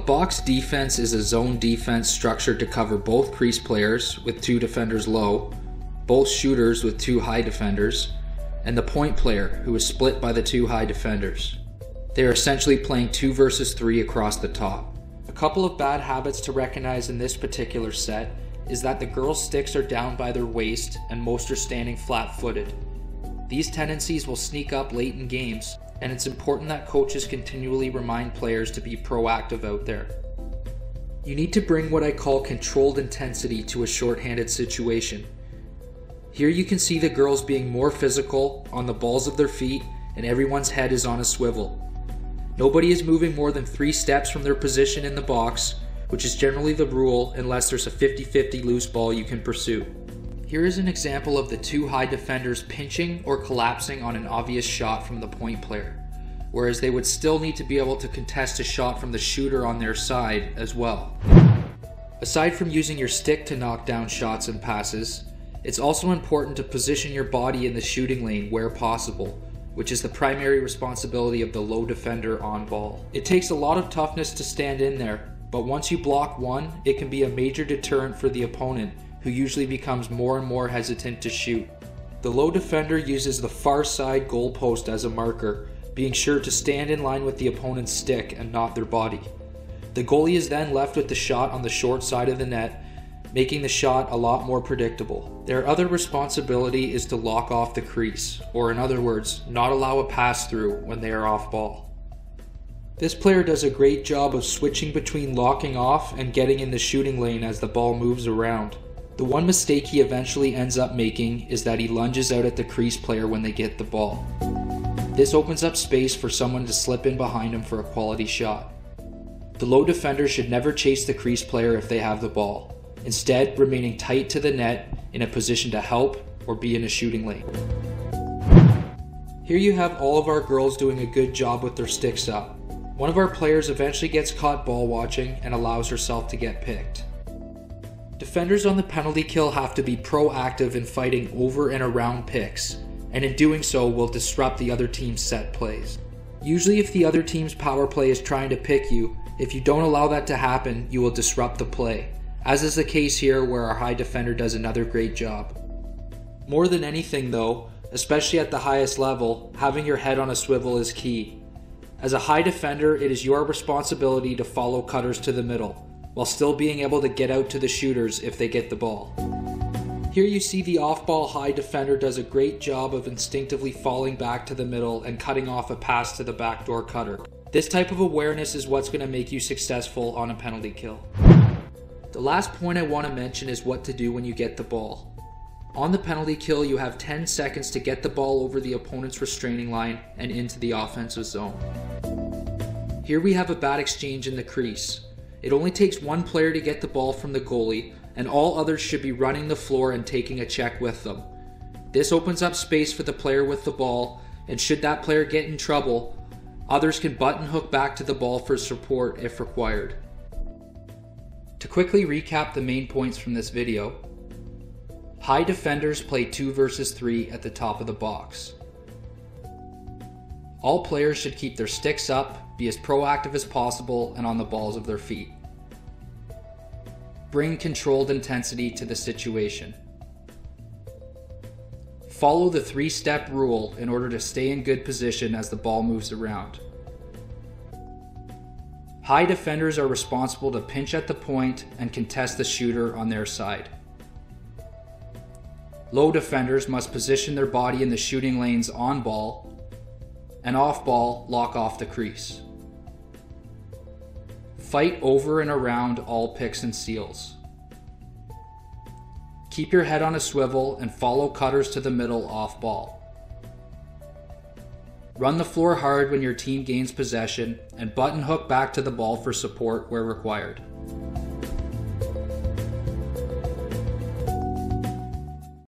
box defense is a zone defense structured to cover both crease players with 2 defenders low, both shooters with 2 high defenders, and the point player who is split by the 2 high defenders. They are essentially playing 2 versus 3 across the top. A couple of bad habits to recognize in this particular set is that the girls' sticks are down by their waist and most are standing flat-footed. These tendencies will sneak up late in games, and it's important that coaches continually remind players to be proactive out there. You need to bring what I call controlled intensity to a shorthanded situation. Here you can see the girls being more physical on the balls of their feet, and everyone's head is on a swivel. Nobody is moving more than 3 steps from their position in the box, which is generally the rule unless there's a 50-50 loose ball you can pursue. Here is an example of the 2 high defenders pinching or collapsing on an obvious shot from the point player, whereas they would still need to be able to contest a shot from the shooter on their side as well. Aside from using your stick to knock down shots and passes, it's also important to position your body in the shooting lane where possible, which is the primary responsibility of the low defender on ball. It takes a lot of toughness to stand in there, but once you block one, it can be a major deterrent for the opponent, who usually becomes more and more hesitant to shoot. The low defender uses the far side goal post as a marker, being sure to stand in line with the opponent's stick and not their body. The goalie is then left with the shot on the short side of the net, making the shot a lot more predictable. Their other responsibility is to lock off the crease, or in other words, not allow a pass through when they are off ball. This player does a great job of switching between locking off and getting in the shooting lane as the ball moves around. The one mistake he eventually ends up making is that he lunges out at the crease player when they get the ball. This opens up space for someone to slip in behind him for a quality shot. The low defender should never chase the crease player if they have the ball, instead remaining tight to the net in a position to help or be in a shooting lane. Here you have all of our girls doing a good job with their sticks up. One of our players eventually gets caught ball watching and allows herself to get picked. Defenders on the penalty kill have to be proactive in fighting over and around picks, and in doing so will disrupt the other team's set plays. Usually if the other team's power play is trying to pick you, if you don't allow that to happen, you will disrupt the play, as is the case here where our high defender does another great job. More than anything though, especially at the highest level, having your head on a swivel is key. As a high defender, it is your responsibility to follow cutters to the middle, while still being able to get out to the shooters if they get the ball. Here you see the off-ball high defender does a great job of instinctively falling back to the middle and cutting off a pass to the backdoor cutter. This type of awareness is what's going to make you successful on a penalty kill. The last point I want to mention is what to do when you get the ball. On the penalty kill, you have 10 seconds to get the ball over the opponent's restraining line and into the offensive zone. Here we have a bad exchange in the crease. It only takes one player to get the ball from the goalie, and all others should be running the floor and taking a check with them. This opens up space for the player with the ball, and should that player get in trouble, others can button hook back to the ball for support if required. To quickly recap the main points from this video, high defenders play 2 versus 3 at the top of the box. All players should keep their sticks up, be as proactive as possible, and on the balls of their feet. Bring controlled intensity to the situation. Follow the 3-step rule in order to stay in good position as the ball moves around. High defenders are responsible to pinch at the point and contest the shooter on their side. Low defenders must position their body in the shooting lanes on ball, and off ball lock off the crease. Fight over and around all picks and seals. Keep your head on a swivel and follow cutters to the middle off ball. Run the floor hard when your team gains possession and button hook back to the ball for support where required.